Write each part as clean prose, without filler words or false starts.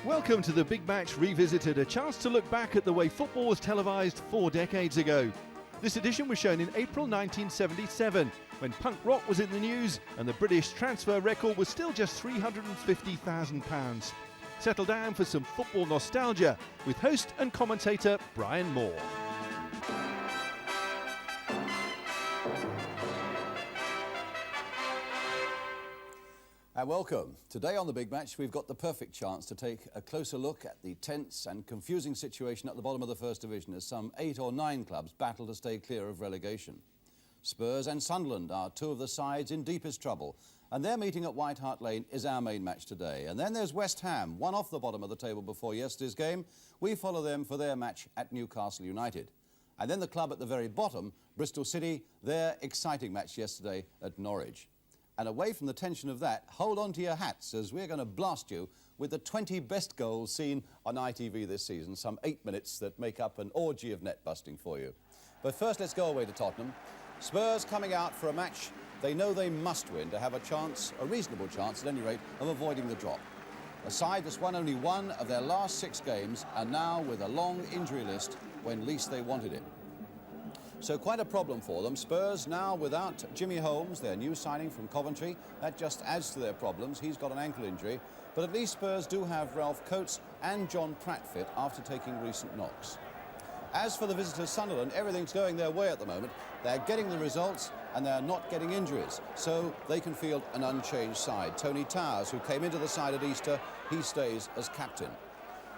Welcome to the Big Match Revisited, a chance to look back at the way football was televised 4 decades ago. This edition was shown in April 1977, when punk rock was in the news and the British transfer record was still just £350,000. Settle down for some football nostalgia with host and commentator Brian Moore. And welcome. Today on the Big Match, we've got the perfect chance to take a closer look at the tense and confusing situation at the bottom of the First Division as some 8 or 9 clubs battle to stay clear of relegation. Spurs and Sunderland are two of the sides in deepest trouble, and their meeting at White Hart Lane is our main match today. And then there's West Ham, one off the bottom of the table before yesterday's game. We follow them for their match at Newcastle United. And then the club at the very bottom, Bristol City, their exciting match yesterday at Norwich. And away from the tension of that, hold on to your hats as we're going to blast you with the 20 best goals seen on ITV this season, some 8 minutes that make up an orgy of net busting for you. But first, let's go away to Tottenham. Spurs coming out for a match they know they must win to have a chance, a reasonable chance at any rate, of avoiding the drop. A side that's won only one of their last 6 games and now with a long injury list when least they wanted it. So quite a problem for them. Spurs now without Jimmy Holmes, their new signing from Coventry. That just adds to their problems. He's got an ankle injury. But at least Spurs do have Ralph Coates and John Pratt fit after taking recent knocks. As for the visitors, Sunderland, everything's going their way at the moment. They're getting the results and they're not getting injuries. So they can field an unchanged side. Tony Towers, who came into the side at Easter, he stays as captain.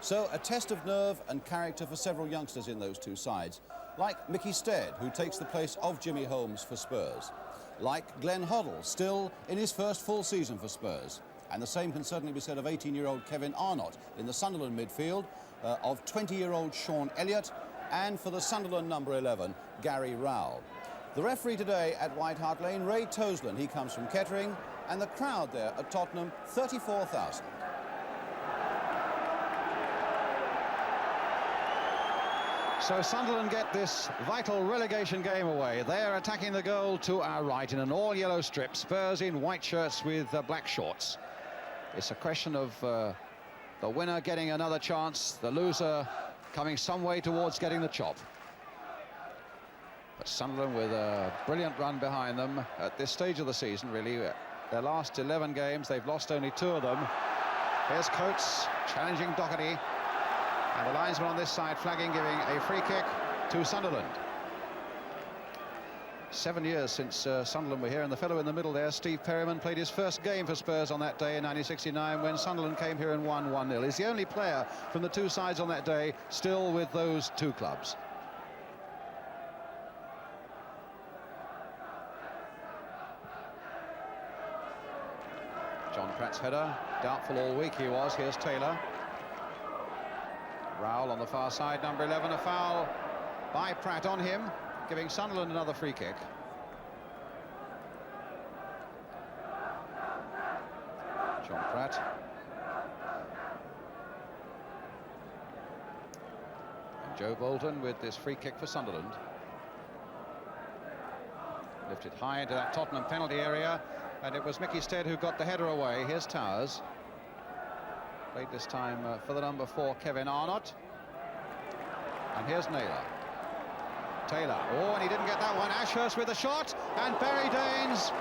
So a test of nerve and character for several youngsters in those two sides. Like Mickey Stead, who takes the place of Jimmy Holmes for Spurs. Like Glenn Hoddle, still in his first full season for Spurs. And the same can certainly be said of 18-year-old Kevin Arnott in the Sunderland midfield, of 20-year-old Sean Elliott, and for the Sunderland number 11, Gary Rowell. The referee today at White Hart Lane, Ray Tosland, he comes from Kettering, and the crowd there at Tottenham, 34,000. So Sunderland get this vital relegation game away. They're attacking the goal to our right in an all-yellow strip. Spurs in white shirts with black shorts. It's a question of the winner getting another chance, the loser coming some way towards getting the chop. But Sunderland with a brilliant run behind them at this stage of the season, really. Their last 11 games, they've lost only 2 of them. Here's Coates challenging Doherty. And the linesman on this side flagging, giving a free kick to Sunderland. 7 years since Sunderland were here, and the fellow in the middle there, Steve Perryman, played his first game for Spurs on that day in 1969 when Sunderland came here and won 1-0. He's the only player from the two sides on that day still with those two clubs. John Pratt's header, doubtful all week he was. Here's Taylor. Rowell on the far side, number 11, a foul by Pratt on him, giving Sunderland another free kick. John Pratt. And Joe Bolton with this free kick for Sunderland. Lifted high into that Tottenham penalty area, and it was Mickey Stead who got the header away. Here's Towers. Played this time for the number 4, Kevin Arnott. And here's Naylor. Taylor. Oh, and he didn't get that one. Ashurst with a shot. And Barry Daines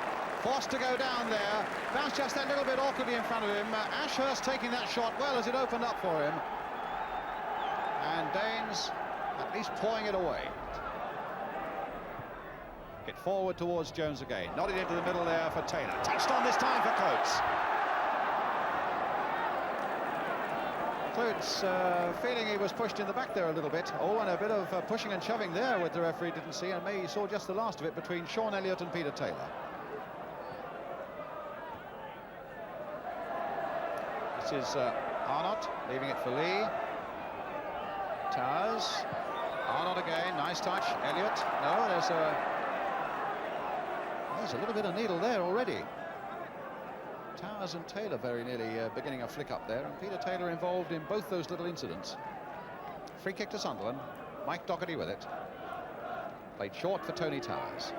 forced to go down there. Bounced just that little bit awkwardly in front of him. Ashurst taking that shot well as it opened up for him. And Daines at least pawing it away. Hit forward towards Jones again. Nodded into the middle there for Taylor. Touched on this time for Coates. Coates feeling he was pushed in the back there a little bit. Oh, and a bit of pushing and shoving there with the referee didn't see, and maybe he saw just the last of it between Sean Elliott and Peter Taylor. This is Arnott leaving it for Lee. Towers. Arnott again, nice touch. Elliott. No, there's a little bit of needle there already. Towers and Taylor very nearly beginning a flick up there, and Peter Taylor involved in both those little incidents. Free kick to Sunderland. Mike Doherty with it. Played short for Tony Towers.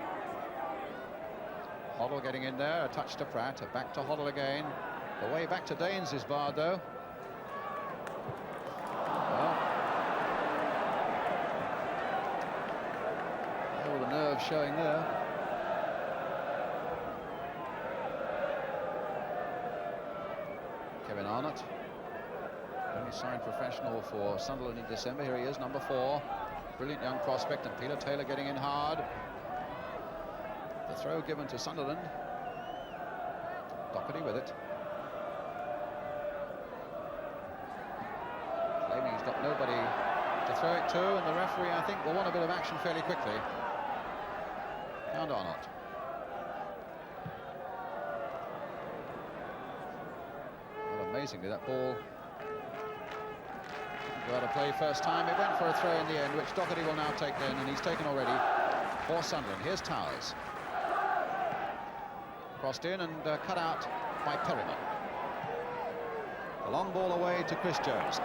Hoddle getting in there, a touch to Pratt, back to Hoddle again. The way back to Daines is barred though. of nerve showing there. Kevin Arnott, only signed professional for Sunderland in December. Here he is, number 4. Brilliant young prospect, and Peter Taylor getting in hard. The throw given to Sunderland. Doherty with it. Claiming he's got nobody to throw it to, and the referee, I think, will want a bit of action fairly quickly. And Arnott. Well, amazingly, that ball didn't go out of play first time. It went for a throw in the end, which Doherty will now take in, and he's taken already for Sunderland. Here's Towers. Crossed in and cut out by Perryman. The long ball away to Chris Jones.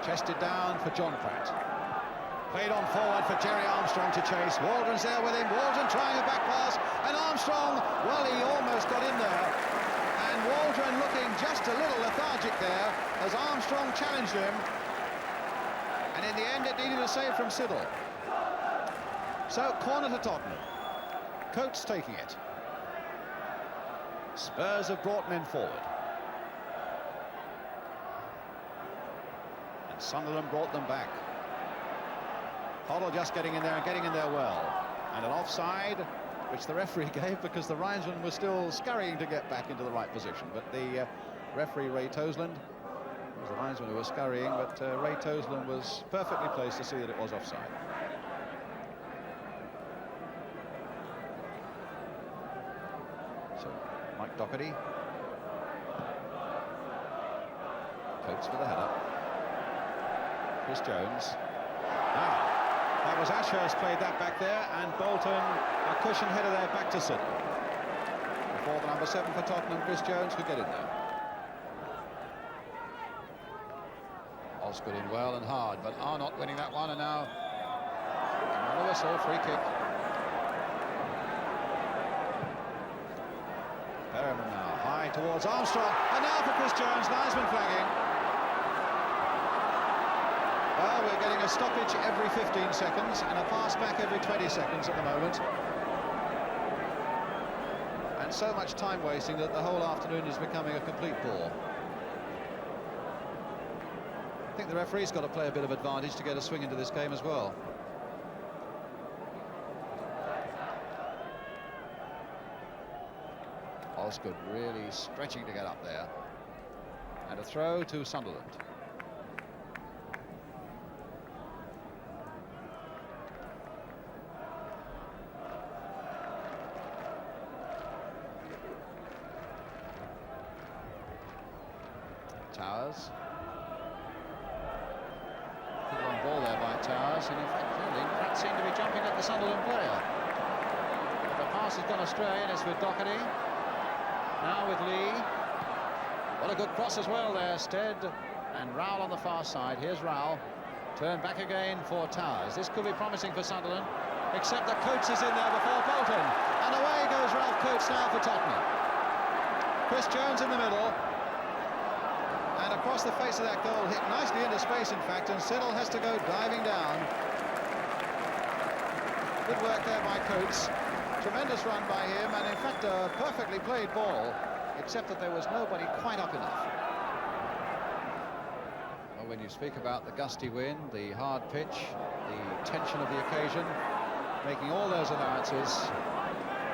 Chested down for John Pratt. Played on forward for Jerry Armstrong to chase. Waldron's there with him. Waldron trying a back pass, and Armstrong, well, he almost got in there. And Waldron looking just a little lethargic there as Armstrong challenged him. And in the end, it needed a save from Siddle. So, corner to Tottenham. Coates taking it. Spurs have brought men forward. And Sunderland brought them back. Hoddle just getting in there and getting in there well. And an offside, which the referee gave because the linesman was still scurrying to get back into the right position. But the referee, Ray Toseland, it was the linesman who was scurrying, but Ray Toseland was perfectly placed to see that it was offside. So, Mike Doherty. Coates with the header. Chris Jones. Now, that was Ashurst played that back there, and Bolton, a cushion header there back to Siddle. Before the number 7 for Tottenham, Chris Jones could get in there. Osgood in well and hard, but Arnott winning that one, and now another whistle, free kick. Perryman now, high towards Armstrong, and now for Chris Jones, linesman flagging. Well, we're getting a stoppage every 15 seconds and a pass back every 20 seconds at the moment. And so much time wasting that the whole afternoon is becoming a complete bore. I think the referee's got to play a bit of advantage to get a swing into this game as well. Osgood really stretching to get up there. And a throw to Sunderland. Towers. Good long ball there by Towers, and in fact, Pratt seemed to be jumping at the Sunderland player. But the pass has gone astray, and it's with Doherty. Now with Lee. What a good cross as well there, Stead and Rowell on the far side. Here's Rowell. Turn back again for Towers. This could be promising for Sunderland, except that Coates is in there before Bolton. And away goes Ralph Coates now for Tottenham. Chris Jones in the middle. And across the face of that goal, hit nicely into space, in fact, and Siddle has to go diving down. Good work there by Coates. Tremendous run by him, and in fact a perfectly played ball, except that there was nobody quite up enough. Well, when you speak about the gusty wind, the hard pitch, the tension of the occasion, making all those allowances,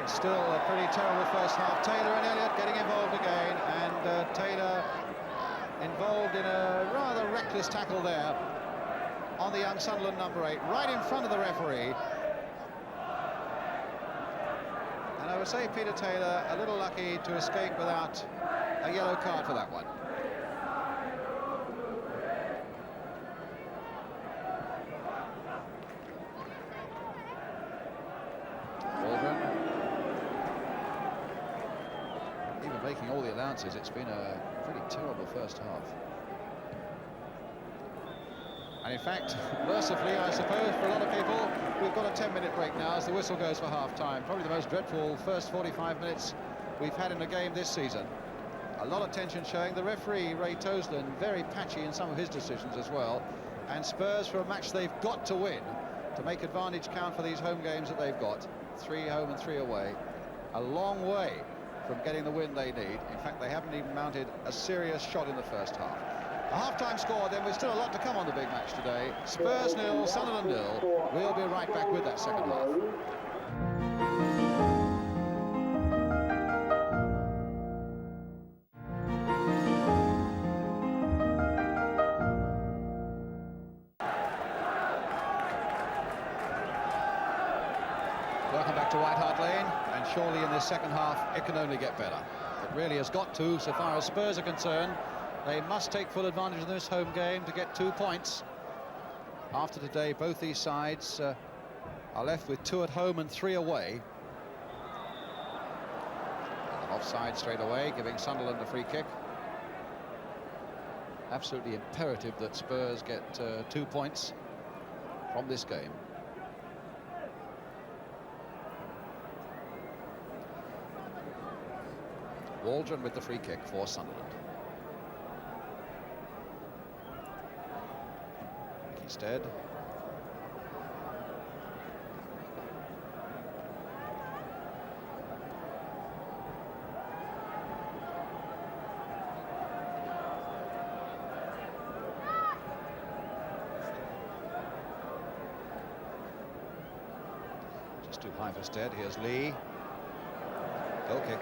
it's still a pretty terrible first half. Taylor and Elliott getting involved again, and Taylor involved in a rather reckless tackle there on the young Sunderland number 8, right in front of the referee. And I would say Peter Taylor a little lucky to escape without a yellow card for that one. Waldron. Even making all the allowances, it's been a pretty terrible first half. And in fact, mercifully, I suppose, for a lot of people, we've got a 10-minute break now as the whistle goes for half-time. Probably the most dreadful first 45 minutes we've had in a game this season. A lot of tension showing. The referee, Ray Toseland, very patchy in some of his decisions as well. And Spurs, for a match they've got to win, to make advantage count for these home games that they've got. 3 home and 3 away. A long way from getting the win they need. In fact, they haven't even mounted a serious shot in the first half. A half-time score, then. There's still a lot to come on the big match today. Spurs 0, Sunderland 0. We'll be right back with that second half. Welcome back to White Hart Lane, and surely in this second half it can only get better. It really has got to, so far as Spurs are concerned. They must take full advantage of this home game to get 2 points. After today, both these sides are left with 2 at home and 3 away. And offside straight away, giving Sunderland a free kick. Absolutely imperative that Spurs get 2 points from this game. Waldron with the free kick for Sunderland. Instead, just too high for Stead. Here's Lee. Goal kick.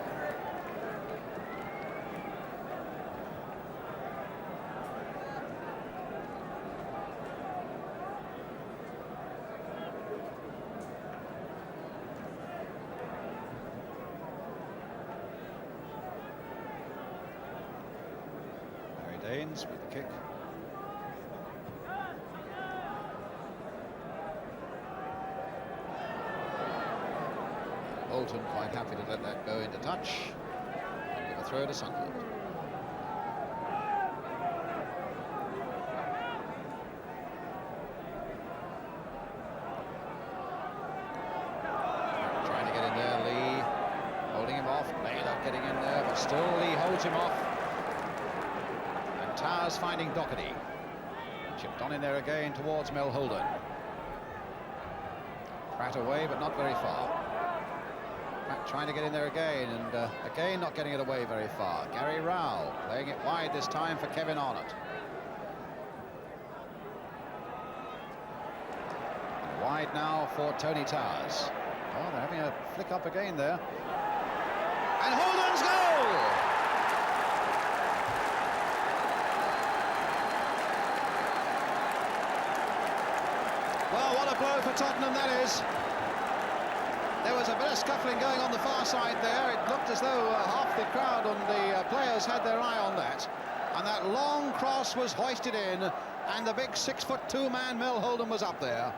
Danes with the kick. Bolton quite happy to let that go into touch and give a throw to Sunderland. Trying to get in there, Lee holding him off. Naylor getting in there, but still Lee holds him off. Towers finding Doherty. Chipped on in there again towards Mel Holden. Pratt away, but not very far. Pratt trying to get in there again, and again not getting it away very far. Gary Rowell playing it wide this time for Kevin Arnott. And wide now for Tony Towers. Oh, they're having a flick up again there. And Holden's goal! Well, what a blow for Tottenham that is. There was a bit of scuffling going on the far side there. It looked as though half the crowd and the players had their eye on that. And that long cross was hoisted in, and the big 6'2" man Mel Holden was up there.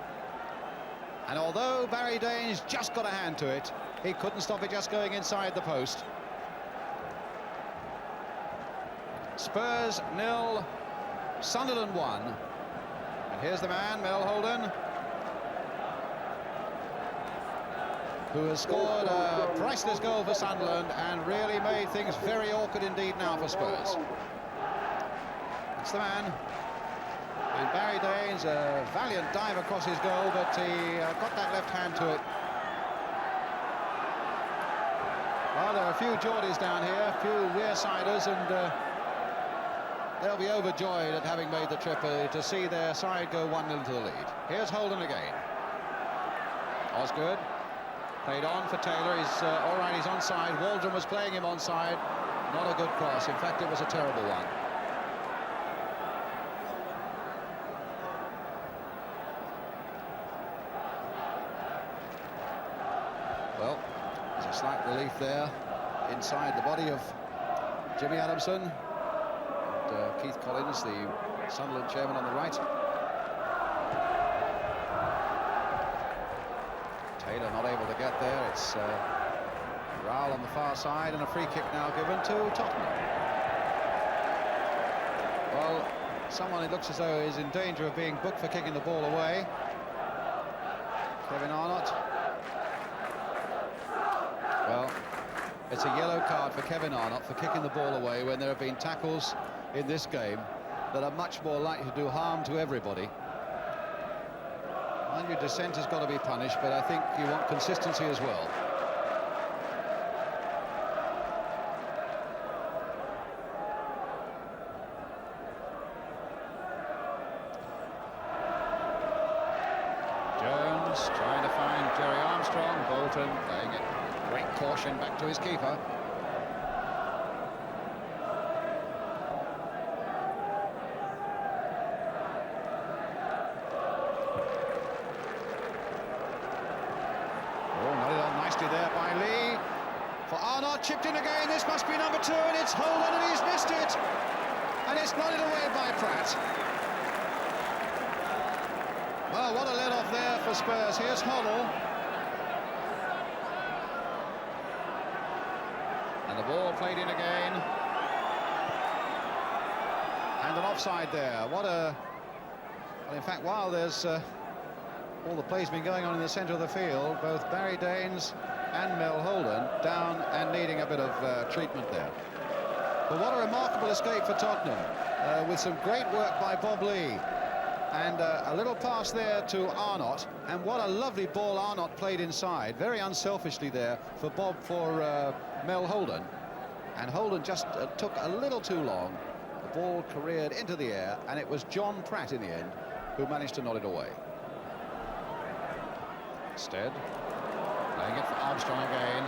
And although Barry Daines just got a hand to it, he couldn't stop it just going inside the post. Spurs 0, Sunderland 1. And here's the man, Mel Holden, who has scored a priceless goal for Sunderland and really made things very awkward indeed now for Spurs. It's the man. And Barry Daines, a valiant dive across his goal, but he got that left hand to it. Well, there are a few Geordies down here, a few Wearsiders, and they'll be overjoyed at having made the trip to see their side go 1-0 to the lead. Here's Holden again. Osgood played on for Taylor. He's all right, he's onside. Waldron was playing him onside. Not a good cross. In fact, it was a terrible one. Well, there's a slight relief there inside the body of Jimmy Adamson. And Keith Collins, the Sunderland chairman, on the right. Taylor not able to get there. It's Rowell on the far side, and a free kick now given to Tottenham. Well, someone it looks as though is in danger of being booked for kicking the ball away. Kevin Arnott. Well, it's a yellow card for Kevin Arnott for kicking the ball away when there have been tackles in this game that are much more likely to do harm to everybody. Mind you, dissent has got to be punished, but I think you want consistency as well. Jones trying to find Jerry Armstrong. Bolton playing it. Great caution back to his keeper. There by Lee for Arnott, chipped in again. This must be number 2, and it's Holden, and he's missed it, and it's nodded away by Pratt. Well, what a let off there for Spurs. Here's Hoddle, and the ball played in again, and an offside there. What a... Well, in fact, while there's all the play's been going on in the centre of the field, both Barry Daines and Mel Holden down and needing a bit of treatment there. But what a remarkable escape for Tottenham, with some great work by Bob Lee, and a little pass there to Arnott, and what a lovely ball Arnott played inside, very unselfishly there for Mel Holden, and Holden just took a little too long. The ball careered into the air, and it was John Pratt in the end who managed to nod it away. Instead, playing it for Armstrong again.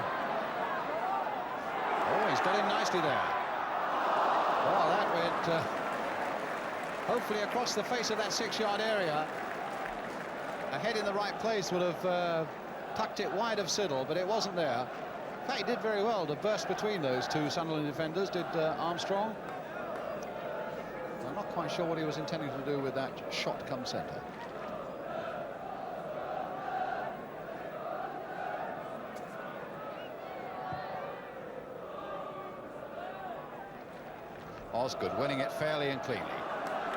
Oh, he's got in nicely there. Oh, that went hopefully across the face of that 6-yard area. A head in the right place would have tucked it wide of Siddle, but it wasn't there. In fact, he did very well to burst between those two Sunderland defenders, did Armstrong. I'm not quite sure what he was intending to do with that shot come centre. Osgood winning it fairly and cleanly.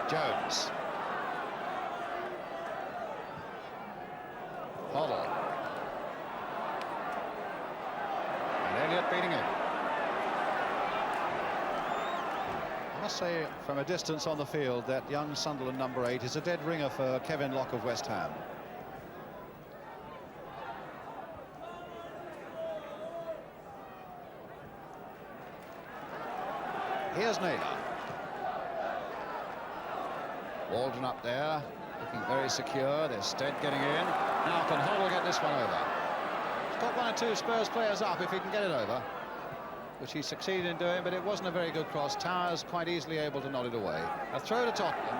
Jones. Hoddle. And Elliott beating him. I must say, from a distance on the field, that young Sunderland number 8 is a dead ringer for Kevin Locke of West Ham. Here's Naylor. Walden up there, looking very secure. There's Stead getting in. Now can Hoddle get this one over? He's got 1 or 2 Spurs players up if he can get it over, which he succeeded in doing, but it wasn't a very good cross. Towers quite easily able to nod it away. A throw to Tottenham.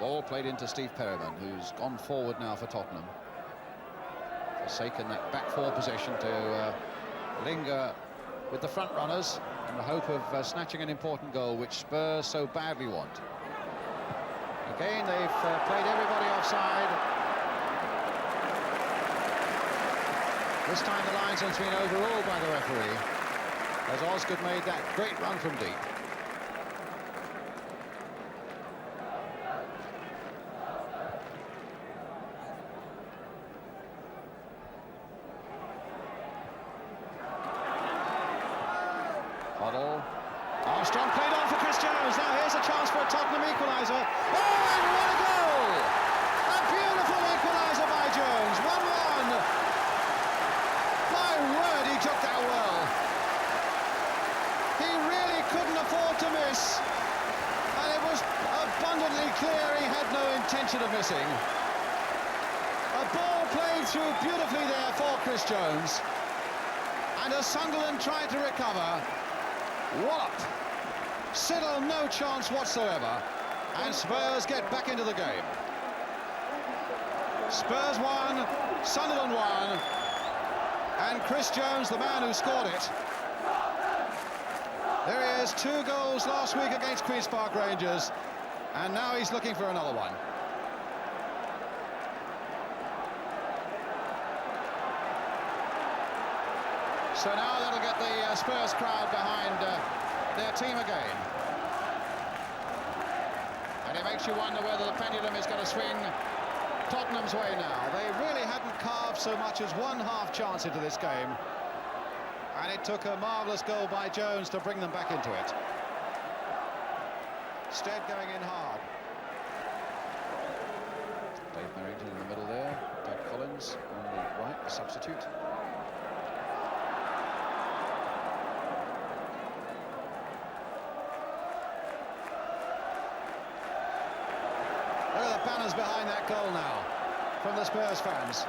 Ball played into Steve Perryman, who's gone forward now for Tottenham. Forsaken that back 4 position to linger with the front runners in the hope of snatching an important goal, which Spurs so badly want. Again, they've played everybody offside. This time the linesman's been overruled by the referee, as Osgood made that great run from deep. Hoddle. Armstrong played on for Chris Jones. Now here's a chance for a Tottenham equaliser. Oh, and what a goal! A beautiful equaliser by Jones. 1-1. My word, he took that well. He really couldn't afford to miss. And it was abundantly clear he had no intention of missing. A ball played through beautifully there for Chris Jones. And as Sunderland tried to recover, wallop. Siddle no chance whatsoever, and Spurs get back into the game. Spurs 1, Sunderland 1, and Chris Jones, the man who scored it. There he is, 2 goals last week against Queen's Park Rangers, and now he's looking for another one. So now that'll get the Spurs crowd behind their team again. And it makes you wonder whether the pendulum is going to swing Tottenham's way now. They really hadn't carved so much as 1 half chance into this game. And it took a marvellous goal by Jones to bring them back into it. Stead going in hard. Dave Merrington in the middle there. Doug Collins on the right, the substitute. Look at the banners behind that goal now from the Spurs fans.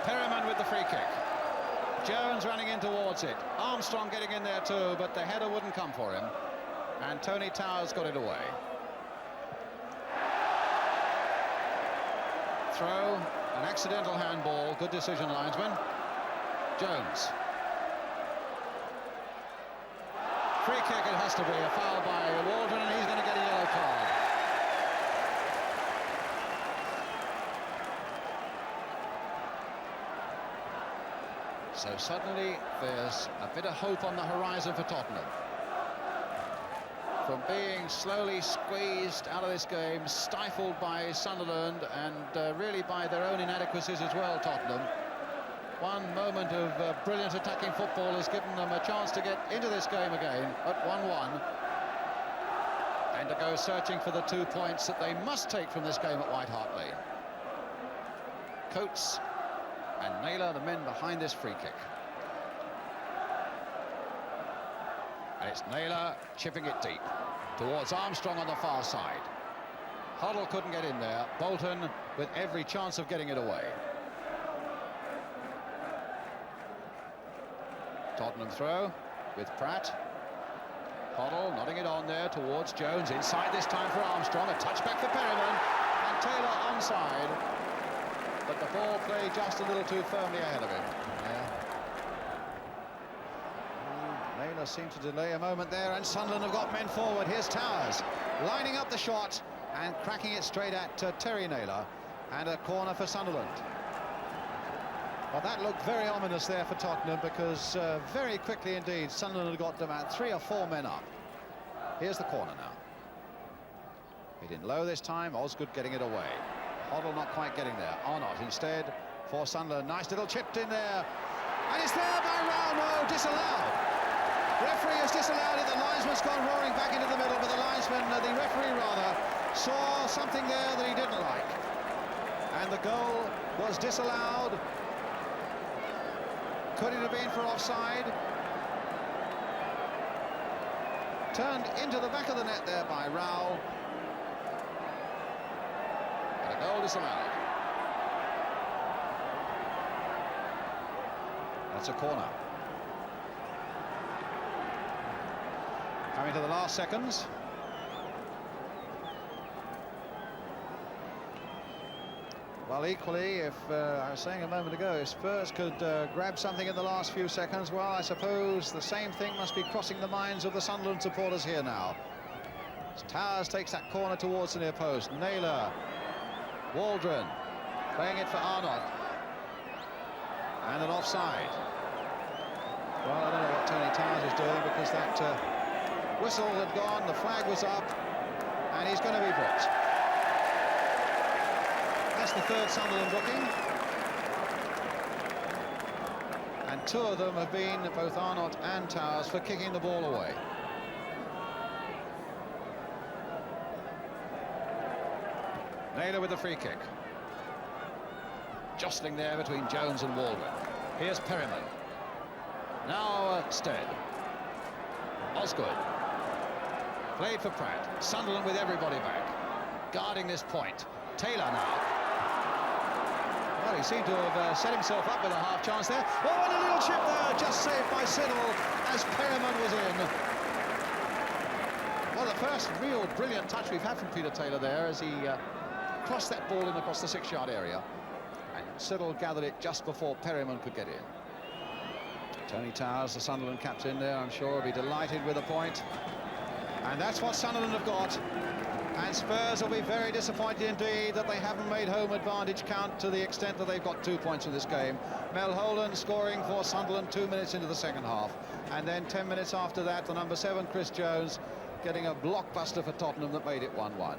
Perryman with the free kick. Jones running in towards it. Armstrong getting in there too, but the header wouldn't come for him. And Tony Towers got it away. Throw, an accidental handball. Good decision, linesman. Jones. Free kick, it has to be. A foul by Waldron, and he's going to get a yellow card. So suddenly there's a bit of hope on the horizon for Tottenham. From being slowly squeezed out of this game, stifled by Sunderland and really by their own inadequacies as well, Tottenham. One moment of brilliant attacking football has given them a chance to get into this game again at 1-1 and to go searching for the 2 points that they must take from this game at White Hart Lane. Coates and Naylor, the men behind this free kick. And it's Naylor chipping it deep towards Armstrong on the far side. Hoddle couldn't get in there. Bolton with every chance of getting it away. Tottenham throw with Pratt. Hoddle nodding it on there towards Jones. Inside this time for Armstrong. A touchback for Perryman. And Taylor onside. But the ball played just a little too firmly ahead of him. Naylor seemed to delay a moment there, and Sunderland have got men forward. Here's Towers lining up the shot and cracking it straight at Terry Naylor, and a corner for Sunderland. Well, that looked very ominous there for Tottenham, because very quickly indeed Sunderland had got about 3 or 4 men up. Here's the corner now. Hit in low this time. Osgood getting it away. Hoddle not quite getting there. Arnott instead for Sunderland. Nice little chipped in there. And it's there by Rao. No, disallowed. Referee has disallowed it. The linesman's gone roaring back into the middle, but the linesman, the referee rather, saw something there that he didn't like. And the goal was disallowed. Could it have been for offside? Turned into the back of the net there by Rao. Goal disallowed. That's a corner. Coming to the last seconds. Well, equally, if I was saying a moment ago, if Spurs could grab something in the last few seconds, well, I suppose the same thing must be crossing the minds of the Sunderland supporters here now. As Towers takes that corner towards the near post. Naylor. Waldron playing it for Arnott, and an offside. Well, I don't know what Tony Towers is doing, because that whistle had gone, the flag was up, and he's going to be booked. That's the third Sunderland booking, and 2 of them have been both Arnott and Towers for kicking the ball away. Naylor with the free kick. Jostling there between Jones and Waldron. Here's Perryman. Now Stead. Osgood. Played for Pratt. Sunderland with everybody back. Guarding this point. Taylor now. Well, he seemed to have set himself up with a half chance there. Oh, and a little chip there, just saved by Siddle as Perryman was in. Well, the first real brilliant touch we've had from Peter Taylor there as he crossed that ball in across the 6-yard area, and Siddle gathered it just before Perryman could get in. Tony Towers, the Sunderland captain there, I'm sure will be delighted with the point. And that's what Sunderland have got. And Spurs will be very disappointed indeed that they haven't made home advantage count to the extent that they've got 2 points in this game. Mel Holland scoring for Sunderland 2 minutes into the second half. And then 10 minutes after that, the number 7, Chris Jones, getting a blockbuster for Tottenham that made it 1-1.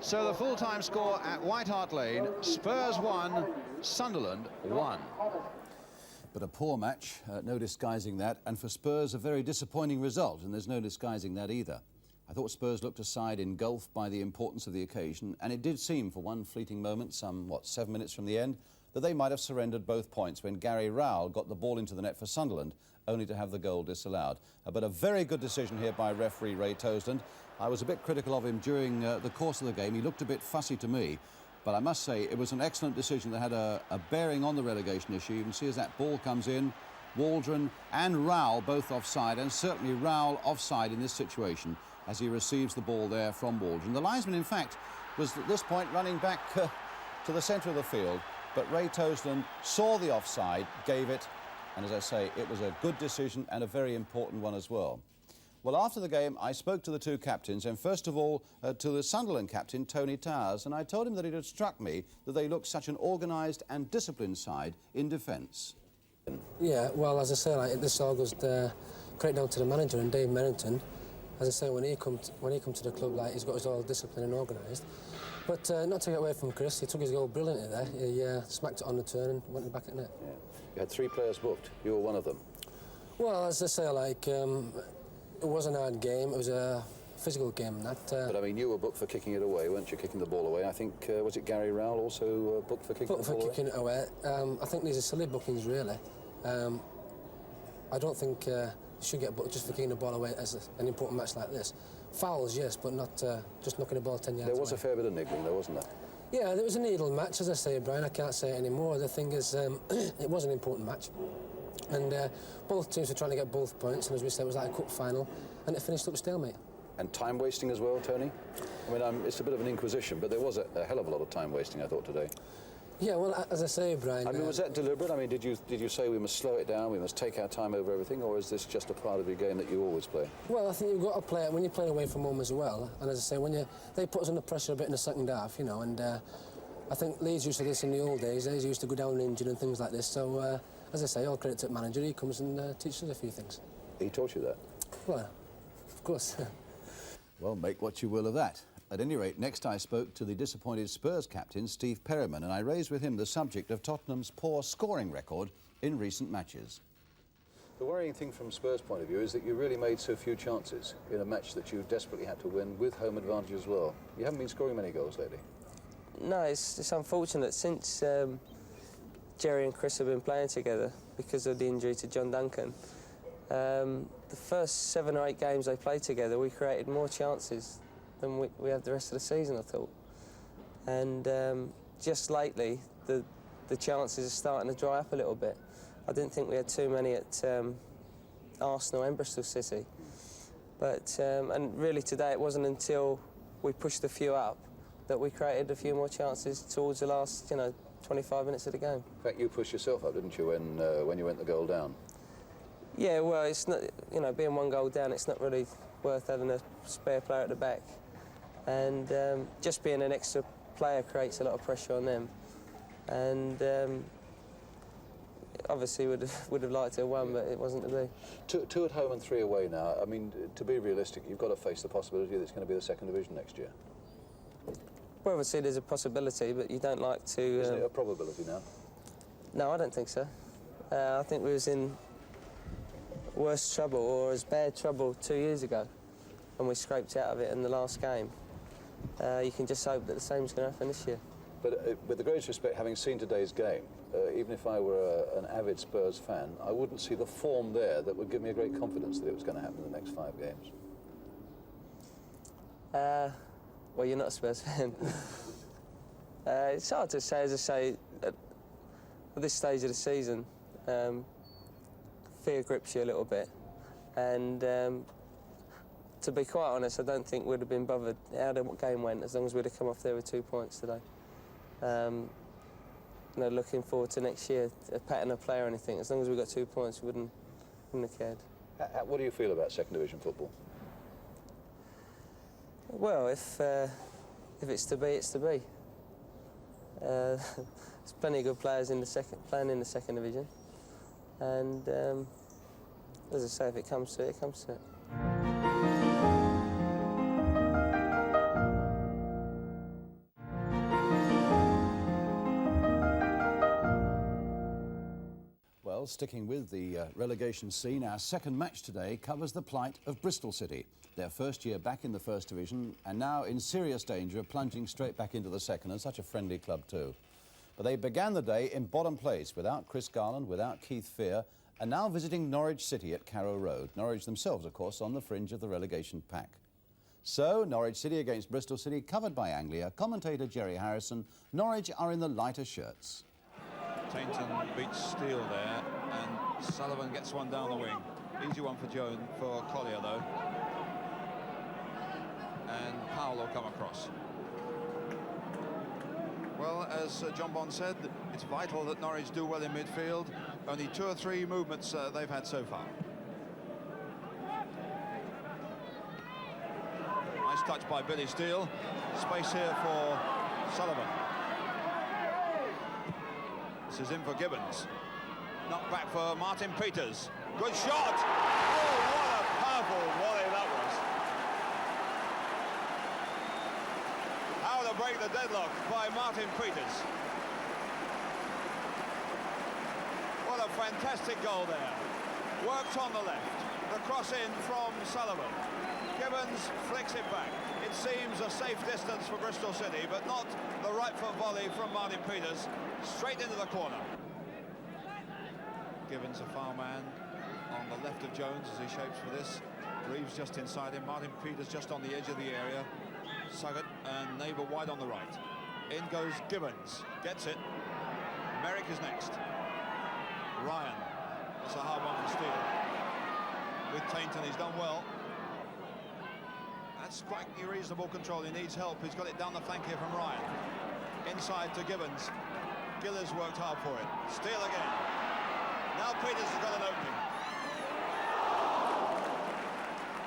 So the full-time score at White Hart Lane, Spurs 1, Sunderland 1. But a poor match, no disguising that, and for Spurs a very disappointing result, and there's no disguising that either. I thought Spurs looked aside engulfed by the importance of the occasion, and it did seem for one fleeting moment, some, 7 minutes from the end, that they might have surrendered both points when Gary Rowell got the ball into the net for Sunderland, only to have the goal disallowed. But a very good decision here by referee Ray Toseland. I was a bit critical of him during the course of the game. He looked a bit fussy to me, but I must say it was an excellent decision that had a bearing on the relegation issue. You can see as that ball comes in, Waldron and Rowell both offside, and certainly Rowell offside in this situation as he receives the ball there from Waldron. The linesman, in fact, was at this point running back to the centre of the field, but Ray Toseland saw the offside, gave it, and as I say, it was a good decision and a very important one as well. Well, after the game, I spoke to the two captains, and first of all to the Sunderland captain, Tony Towers, and I told him that it had struck me that they looked such an organised and disciplined side in defence. Yeah, well, as I say, like, this all goes credit down to the manager and Dave Merrington. As I say, when he come to the club, like, he's got his all discipline and organised. But not to get away from Chris, he took his goal brilliantly there. He smacked it on the turn and went back at net. Yeah. You had 3 players booked. You were one of them. Well, as I say, like, it was an hard game. It was a physical game. But I mean, you were booked for kicking it away, weren't you? Kicking the ball away. I think was it Gary Rowell also booked for kicking the ball away? Kicking it away. I think these are silly bookings, really. I don't think you should get booked just for kicking the ball away as an important match like this. Fouls, yes, but not just knocking the ball 10 yards away. There was a fair bit of niggling, though, wasn't there? Yeah, there was a needle match, as I say, Brian. I can't say it anymore. The thing is, it was an important match. And both teams were trying to get both points, and as we said, it was like a cup final, and it finished up stalemate. And time wasting as well, Tony? I mean, it's a bit of an inquisition, but there was a hell of a lot of time wasting, I thought, today. Yeah, well, as I say, Brian... I mean, was that deliberate? I mean, did you say we must slow it down, we must take our time over everything, or is this just a part of your game that you always play? Well, I think you've got to play it when you're playing away from home as well. And as I say, they put us under pressure a bit in the second half, you know, and I think Leeds used to do this in the old days. They used to go down injured and things like this. So, as I say, all credit to the manager. He comes and teaches us a few things. He taught you that? Well, of course. Well, make what you will of that. At any rate, next I spoke to the disappointed Spurs captain, Steve Perryman, and I raised with him the subject of Tottenham's poor scoring record in recent matches. The worrying thing from Spurs' point of view is that you really made so few chances in a match that you desperately had to win with home advantage as well. You haven't been scoring many goals lately. No, it's unfortunate. Since Jerry and Chris have been playing together because of the injury to John Duncan, the first 7 or 8 games they played together, we created more chances than we have the rest of the season, I thought. And just lately, the chances are starting to dry up a little bit. I didn't think we had too many at Arsenal and Bristol City. But, and really today, it wasn't until we pushed a few up that we created a few more chances towards the last, 25 minutes of the game. In fact, you pushed yourself up, didn't you, when you went the goal down? Yeah, well, it's not, being 1 goal down, it's not really worth having a spare player at the back. And just being an extra player creates a lot of pressure on them. And obviously would have liked to have won, but it wasn't to be. 2 at home and 3 away now. I mean, to be realistic, you've got to face the possibility that it's going to be the 2nd division next year. Well, obviously there's a possibility, but you don't like to... Isn't it a probability now? No, I don't think so. I think we was in worse trouble, or as bad trouble 2 years ago, and we scraped out of it in the last game. You can just hope that the same's going to happen this year. But with the greatest respect, having seen today's game, even if I were an avid Spurs fan, I wouldn't see the form there that would give me a great confidence that it was going to happen in the next 5 games. Well, you're not a Spurs fan. It's hard to say, as I say, at this stage of the season, fear grips you a little bit. And to be quite honest, I don't think we'd have been bothered how the game went as long as we'd have come off there with 2 points today. Looking forward to next year, patting a player or anything, as long as we got 2 points, we wouldn't have cared. What do you feel about 2nd division football? Well, if it's to be, it's to be. There's plenty of good players playing in the 2nd division, and as I say, if it comes to it, it comes to it. Well, sticking with the relegation scene, our second match today covers the plight of Bristol City. Their first year back in the First Division and now in serious danger of plunging straight back into the second, and such a friendly club too. But they began the day in bottom place without Chris Garland, without Keith Fear, and now visiting Norwich City at Carrow Road. Norwich themselves, of course, on the fringe of the relegation pack. So, Norwich City against Bristol City, covered by Anglia. Commentator Jerry Harrison. Norwich are in the lighter shirts. Tainton beats Steele there, and Sullivan gets one down the wing. Easy one for Collier, though. And Powell will come across. Well, as John Bond said, it's vital that Norwich do well in midfield. Only 2 or 3 movements they've had so far. Nice touch by Billy Steele. Space here for Sullivan. This is in for Gibbons. Knocked back for Martin Peters. Good shot! Oh, what a powerful volley that was. How to break the deadlock by Martin Peters. What a fantastic goal there. Worked on the left. The cross in from Sullivan. Gibbons flicks it back. It seems a safe distance for Bristol City, but not the right foot volley from Martin Peters. Straight into the corner. Gibbons a foul man on the left of Jones as he shapes for this. Reeves just inside him. Martin Peters just on the edge of the area. Suggett and Neighbour wide on the right. In goes Gibbons. Gets it. Merrick is next. Ryan. That's a hard one for Steele. With Tainton, he's done well. That's quite reasonable control. He needs help. He's got it down the flank here from Ryan. Inside to Gibbons. Gillis worked hard for it. Steele again. Now Peters has got an opening.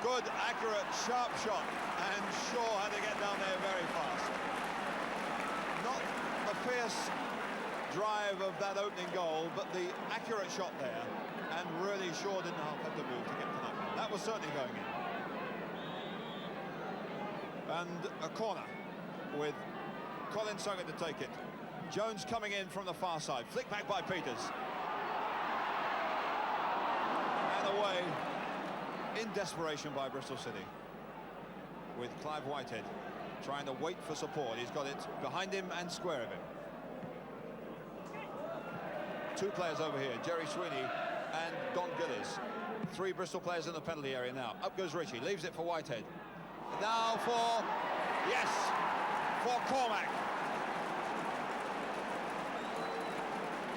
Good, accurate, sharp shot. And Shaw had to get down there very fast. Not the fierce drive of that opening goal, but the accurate shot there. And really Shaw didn't have to move to get to that one. That was certainly going in. And a corner with Colin Suggett to take it. Jones coming in from the far side. Flick back by Peters. And away in desperation by Bristol City. With Clive Whitehead trying to wait for support. He's got it behind him and square of him. 2 players over here, Jerry Sweeney and Don Gillis. 3 Bristol players in the penalty area now. Up goes Ritchie, leaves it for Whitehead. Now for, yes, for Cormac.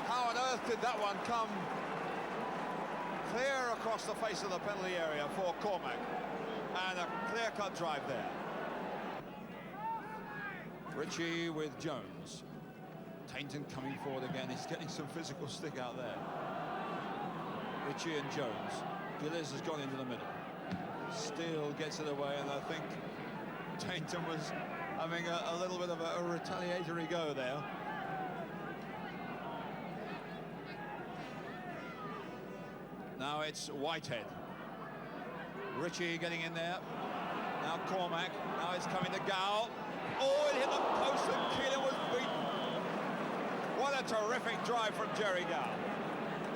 How on earth did that one come clear across the face of the penalty area for Cormac? And a clear-cut drive there. Ritchie with Jones. Tainton coming forward again. He's getting some physical stick out there. Ritchie and Jones. Gillis has gone into the middle. Steele gets it away, and I think Tainton was having a little bit of a retaliatory go there. Now it's Whitehead. Ritchie getting in there. Now Cormac. Now it's coming to Gow. Oh, it hit the post and Keelan was beaten. What a terrific drive from Jerry Gow.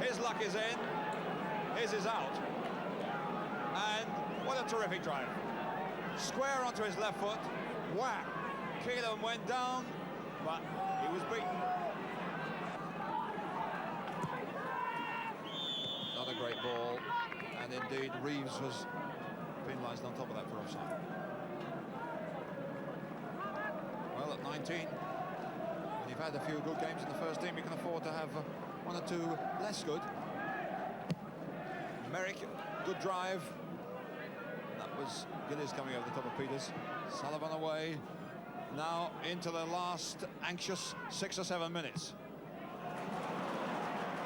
His luck is in. His is out. And what a terrific drive. Square onto his left foot. Whack. Keelan went down, but he was beaten. Not a great ball. And indeed, Reeves was penalised on top of that for offside. Well, at 19, when you've had a few good games in the first team, you can afford to have 1 or 2 less good. Merrick, good drive. That was Gillis coming over the top of Peters. Sullivan away. Now into the last anxious 6 or 7 minutes.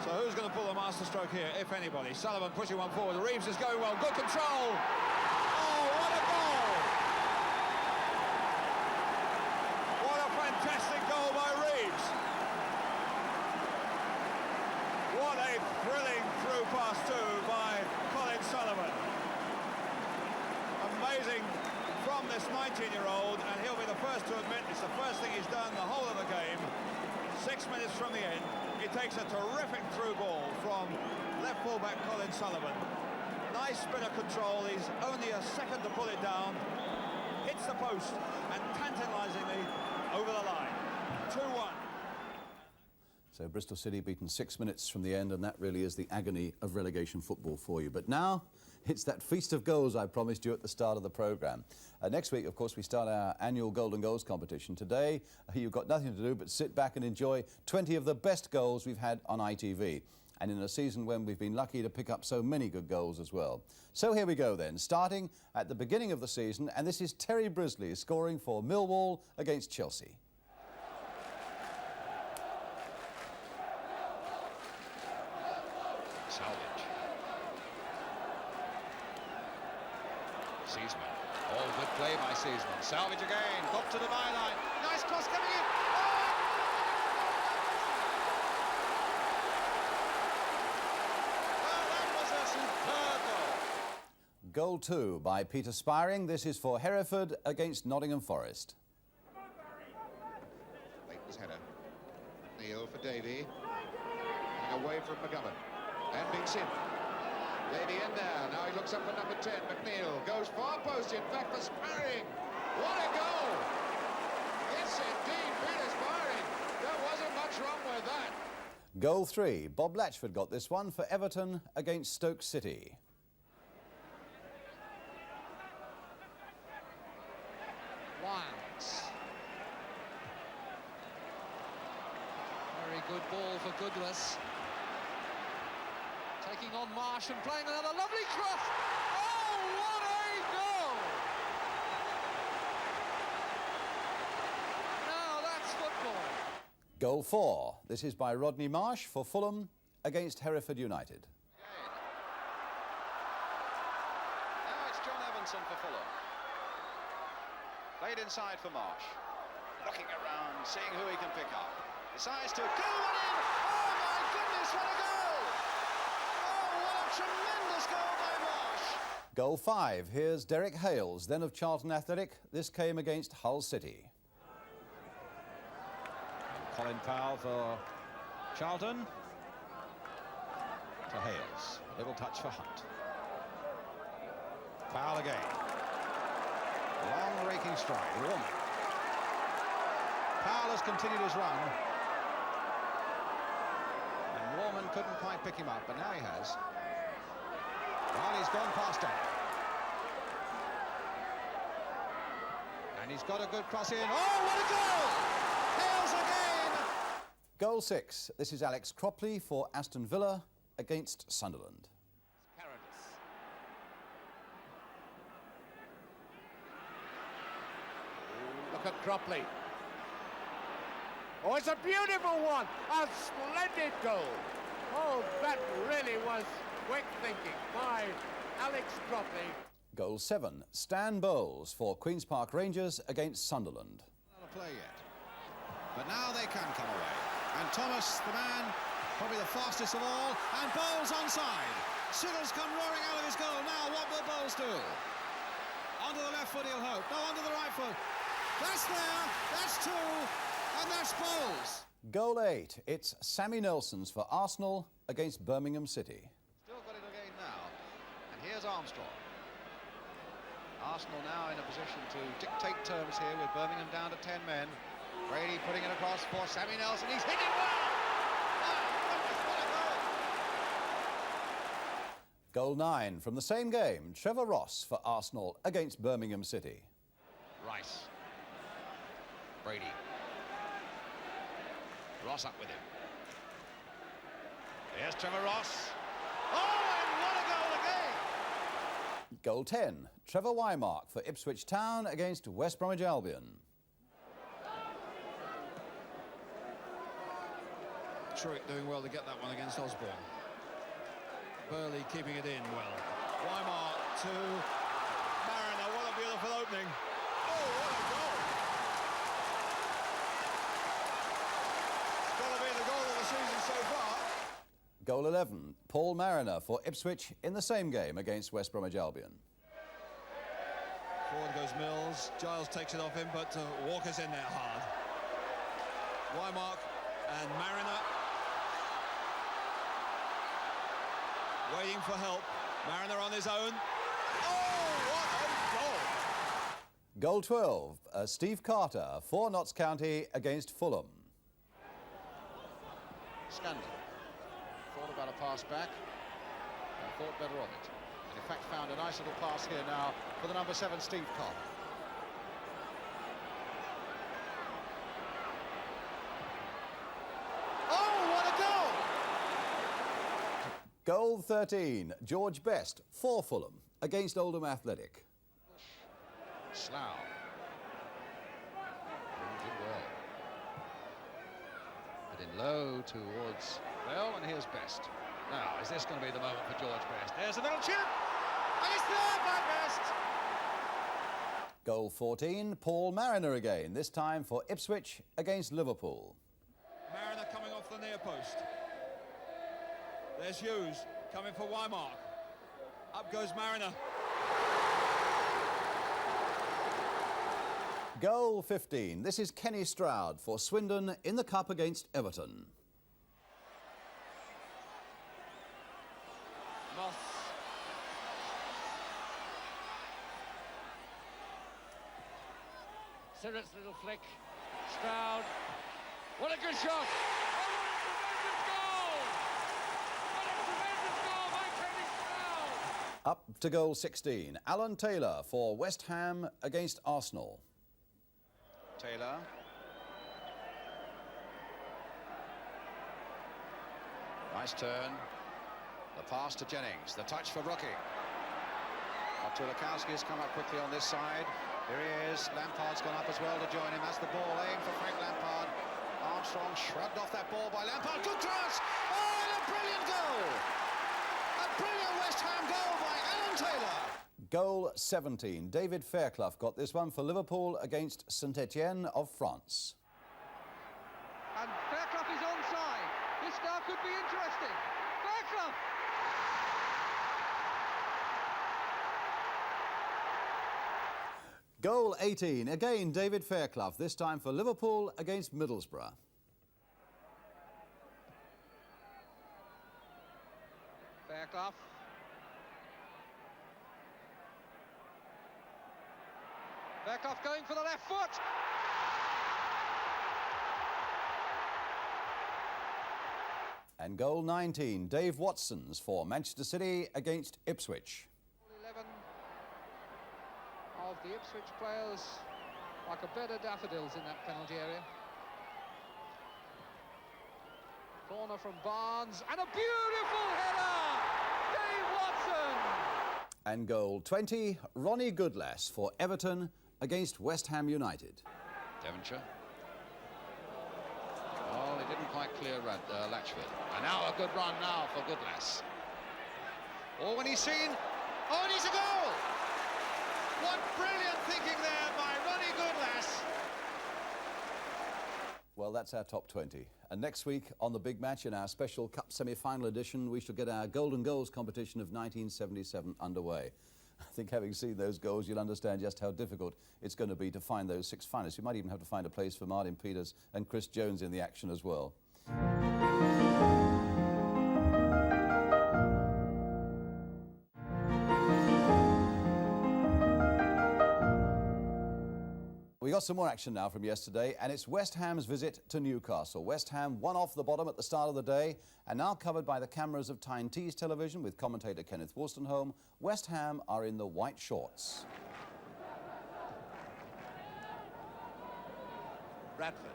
So who's going to pull the masterstroke here, if anybody? Sullivan pushing one forward. Reeves is going well. Good control. Oh, what a goal! What a fantastic goal by Reeves. What a thrilling through pass too by Colin Sullivan. Amazing from this 19-year-old, and he'll be the first to admit it's the first thing he's done the whole of the game. 6 minutes from the end. He takes a terrific through ball from left fullback Colin Sullivan. Nice bit of control. He's only a second to pull it down. Hits the post and tantalisingly over the line. 2-1. So Bristol City beaten 6 minutes from the end, and that really is the agony of relegation football for you. But now it's that feast of goals I promised you at the start of the programme. Next week, of course, we start our annual Golden Goals competition. Today, you've got nothing to do but sit back and enjoy 20 of the best goals we've had on ITV. And in a season when we've been lucky to pick up so many good goals as well. So here we go then, starting at the beginning of the season, and this is Terry Brisley scoring for Millwall against Chelsea. Salvage. Seasman. All good play by Seasman. Salvage again. Got to the byline. Nice cross coming in. Goal 2 by Peter Spiring. This is for Hereford against Nottingham Forest. Leighton's header. Neil for Davey. Coming away from McGovern. And Binks in. Davey in there. Now he looks up for number 10. McNeil goes far post. In fact, for Spiring. What a goal! Yes, indeed, Peter Spiring. There wasn't much wrong with that. Goal 3. Bob Latchford got this one for Everton against Stoke City. Lyons. Very good ball for Goodless. Taking on Marsh and playing another lovely cross. Oh, what a goal! Now that's football. Goal 4. This is by Rodney Marsh for Fulham against Hereford United. Now it's John Evanson for Fulham. Played inside for Marsh. Looking around, seeing who he can pick up. Decides to go one in. Oh my goodness, what a goal! Oh, what a tremendous goal by Marsh. Goal 5. Here's Derek Hales, then of Charlton Athletic. This came against Hull City. Colin Powell for Charlton. To Hales. A little touch for Hunt. Powell again. Long raking stride. Warman. Powell has continued his run. And Warman couldn't quite pick him up, but now he has. Well, he's gone past him. And he's got a good cross in. Oh, what a goal! Hales again! Goal 6. This is Alex Cropley for Aston Villa against Sunderland. Look at Cropley. Oh, it's a beautiful one. A splendid goal. Oh, that really was quick thinking by Alex Cropley. Goal 7. Stan Bowles for Queen's Park Rangers against Sunderland. Not a play yet. But now they can come away. And Thomas, the man, probably the fastest of all, and Bowles onside. Siddle's come roaring out of his goal. Now what will Bowles do? Onto the left foot he'll hope. No, onto the right foot. That's there, that's 2, and that's Bowles. Goal 8. It's Sammy Nelson's for Arsenal against Birmingham City. Still got it again now. And here's Armstrong. Arsenal now in a position to dictate terms here with Birmingham down to 10 men. Brady putting it across for Sammy Nelson. He's hit it well! Goal 9 from the same game. Trevor Ross for Arsenal against Birmingham City. Rice. Brady. Ross up with him. Here's Trevor Ross. Oh, and what a goal again! Goal 10. Trevor Wymark for Ipswich Town against West Bromwich Albion. Truitt doing well to get that one against Osborne. Burley keeping it in well. Wymark to Mariner. What a beautiful opening. Oh, what a goal! It's got to be the goal of the season so far. Goal 11. Paul Mariner for Ipswich in the same game against West Bromwich Albion. Forward goes Mills. Giles takes it off him, but Walker's in there hard. Wymark And Mariner waiting for help. Mariner on his own. Oh, what a goal! Goal 12, Steve Carter for Notts County against Fulham. Scandal. Thought about a pass back and thought better of it. And in fact found a nice little pass here now for the number 7, Steve Carter. Oh, what a goal! Goal 13, George Best for Fulham against Oldham Athletic. Slough. Brings it well. Heading low towards Bell, and here's Best. Now, is this going to be the moment for George Best? There's a little chip, and it's there by Best. Goal 14, Paul Mariner again, this time for Ipswich against Liverpool. Mariner coming off the near post. There's Hughes coming for Wymark. Up goes Mariner. Goal 15, this is Kenny Stroud for Swindon in the Cup against Everton. Moss. Sirrett's little flick. Stroud. What a good shot! Oh, what a tremendous goal! What a tremendous goal by Kenny Stroud! Up to goal 16, Alan Taylor for West Ham against Arsenal. Taylor. Nice turn. The pass to Jennings. The touch for Rookie. Tulakowski has come up quickly on this side. Here he is. Lampard's gone up as well to join him. That's the ball aimed for Frank Lampard. Armstrong shrugged off that ball by Lampard. Good chance! Oh, and a brilliant goal! A brilliant West Ham goal by Alan Taylor. Goal 17, David Fairclough got this one for Liverpool against Saint-Etienne of France. And Fairclough is onside. This now could be interesting. Fairclough! Goal 18, again David Fairclough, this time for Liverpool against Middlesbrough. Fairclough. Fairclough going for the left foot. And goal 19, Dave Watson's for Manchester City against Ipswich. 11 of the Ipswich players like a bed of daffodils in that penalty area. Corner from Barnes and a beautiful header! Dave Watson! And goal 20, Ronnie Goodlass for Everton against West Ham United. Devonshire. Oh, he didn't quite clear Latchford. And now a good run now for Goodlass. Oh, when he's seen. Oh, and he's a goal! What brilliant thinking there by Ronnie Goodlass. Well, that's our top 20. And next week on the big match in our special Cup semi-final edition, we shall get our Golden Goals competition of 1977 underway. I think having seen those goals, you'll understand just how difficult it's going to be to find those 6 finalists. You might even have to find a place for Martin Peters and Chris Jones in the action as well. We got some more action now from yesterday, and it's West Ham's visit to Newcastle. West Ham won off the bottom at the start of the day, and now covered by the cameras of Tyne Tees television with commentator Kenneth Wolstenholme, West Ham are in the white shorts. Bradford.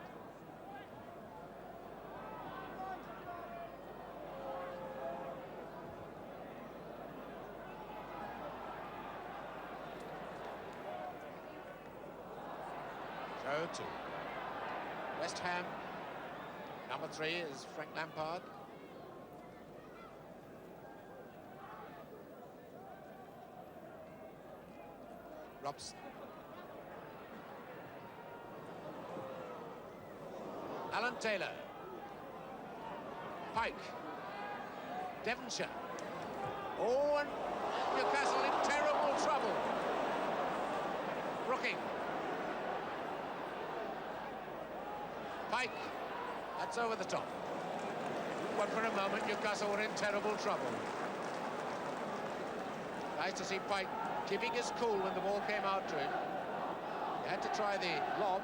To West Ham. Number 3 is Frank Lampard. Robson. Alan Taylor. Pike. Devonshire. Oh, and Newcastle in terrible trouble. Brooking. Pike. That's over the top. But for a moment, Newcastle were in terrible trouble. Nice to see Pike keeping his cool when the ball came out to him. He had to try the lob.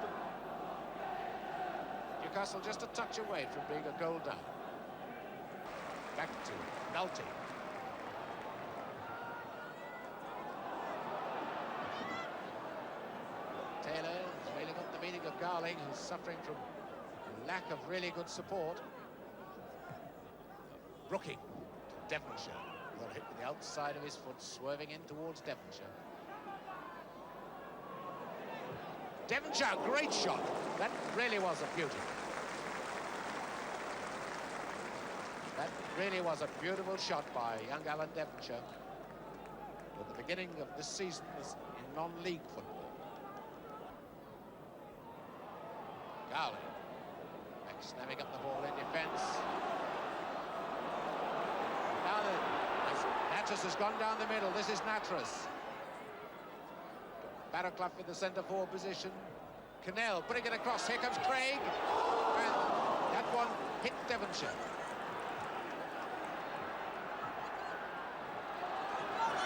Newcastle just a touch away from being a goal down. Back to Nolte. Taylor is railing up the meaning of Garling, who's suffering from lack of really good support. Brooking to Devonshire. Got hit with the outside of his foot, swerving in towards Devonshire. Devonshire, great shot. That really was a beauty. That really was a beautiful shot by young Alan Devonshire. But the beginning of this season was in non-league football. Garling. Snapping up the ball in defence. Now Natras has gone down the middle. This is Natras. Barrowclough in the centre forward position. Cannell putting it across. Here comes Craig. And that one hit Devonshire.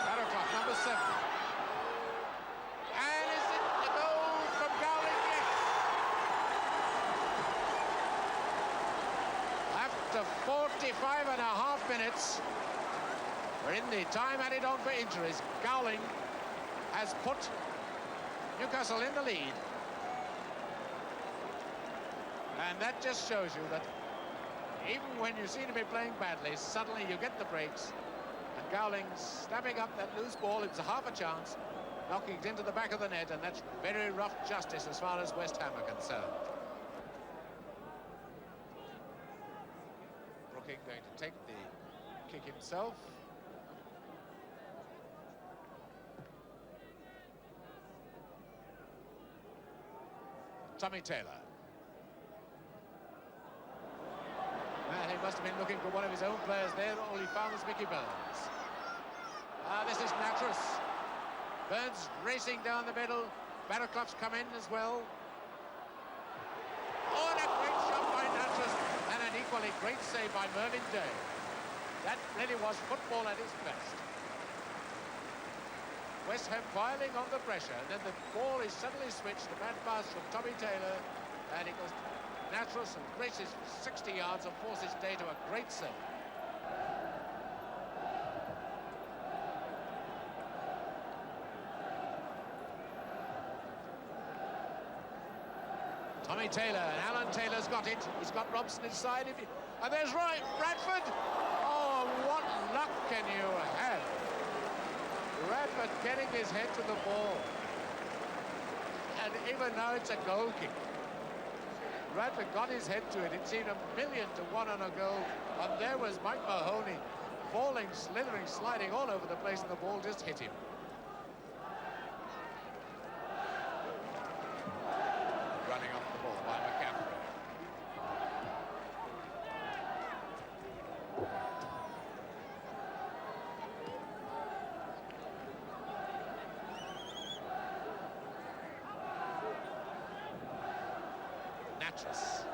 Barrowclough, number 7. And is it a goal from Garling? Yes. After 45.5 minutes, we're in the time added on for injuries. Garling has put Newcastle in the lead. And that just shows you that even when you seem to be playing badly, suddenly you get the breaks. And Garling snapping up that loose ball, it's a half a chance, knocking it into the back of the net, and that's very rough justice as far as West Ham are concerned. Brooking going to take the kick himself. Tommy Taylor. Well, he must have been looking for one of his own players there. All he found was Mickey Burns. This is Natras. Burns racing down the middle. Barrowclough's come in as well. Oh, and a great shot by Natras. And an equally great save by Mervyn Day. That really was football at its best. West Ham piling on the pressure, and then the ball is suddenly switched. The bad pass from Tommy Taylor, and it goes Natras and races 60 yards and forces Day to a great save. Tommy Taylor, and Alan Taylor's got it. He's got Robson inside him, and there's Radford. Oh, what luck can you have? Radford getting his head to the ball. And even now it's a goal kick. Radford got his head to it. It seemed 1,000,000 to 1 on a goal. And there was Mike Mahoney falling, slithering, sliding all over the place, and the ball just hit him. Running off the ball by McCaffrey. Natras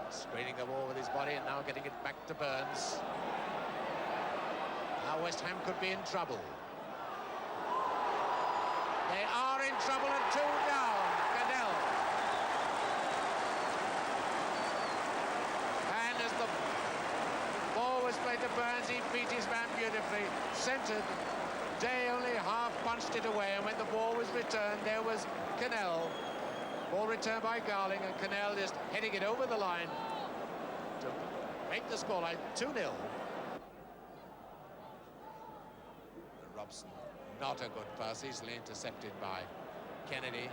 screening the ball with his body and now getting it back to Burns. Now West Ham could be in trouble. They are in trouble, and 2 down. Cannell. And as the ball was played to Burns, he beat his man beautifully. Centred. Day only half punched it away, and when the ball was returned, there was Cannell. Ball returned by Garling, and Cannell just heading it over the line to make the scoreline 2-0. Robson, not a good pass, easily intercepted by Kennedy.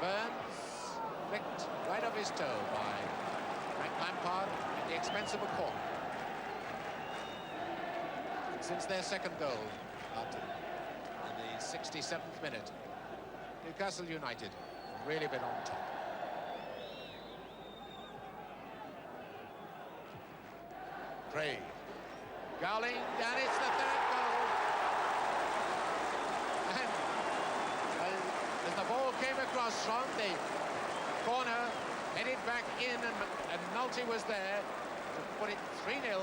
Burns flicked right off his toe by Frank Lampard at the expense of a corner. Since their second goal, in the 67th minute, Newcastle United have really been on top. Craig, Garling, and it's the 3rd goal. And was strong. The corner headed back in, and Nolte was there to put it 3-0.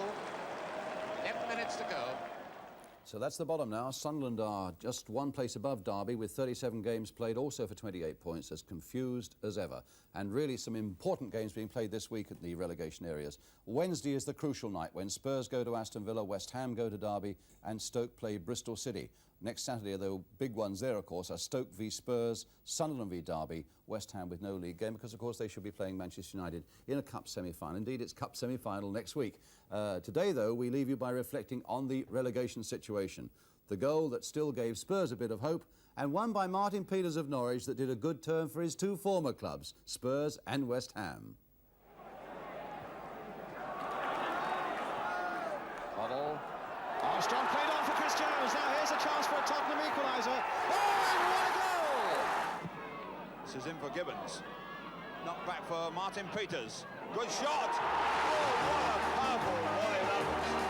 11 minutes to go. So that's the bottom now. Sunderland are just one place above Derby with 37 games played, also for 28 points, as confused as ever. And really some important games being played this week at the relegation areas. Wednesday is the crucial night when Spurs go to Aston Villa, West Ham go to Derby and Stoke play Bristol City. Next Saturday, the big ones there, of course, are Stoke v Spurs, Sunderland v Derby, West Ham with no league game because, of course, they should be playing Manchester United in a cup semi-final. Indeed, it's cup semi-final next week. Today, though, we leave you by reflecting on the relegation situation. The goal that still gave Spurs a bit of hope, and one by Martin Peters of Norwich that did a good turn for his two former clubs, Spurs and West Ham. Hoddle. Armstrong played on for Chris Jones. Now here's a chance for a Tottenham equaliser. Oh, and what a goal! This is in for Gibbons. Knocked back for Martin Peters. Good shot! Oh, what a powerful volley that was.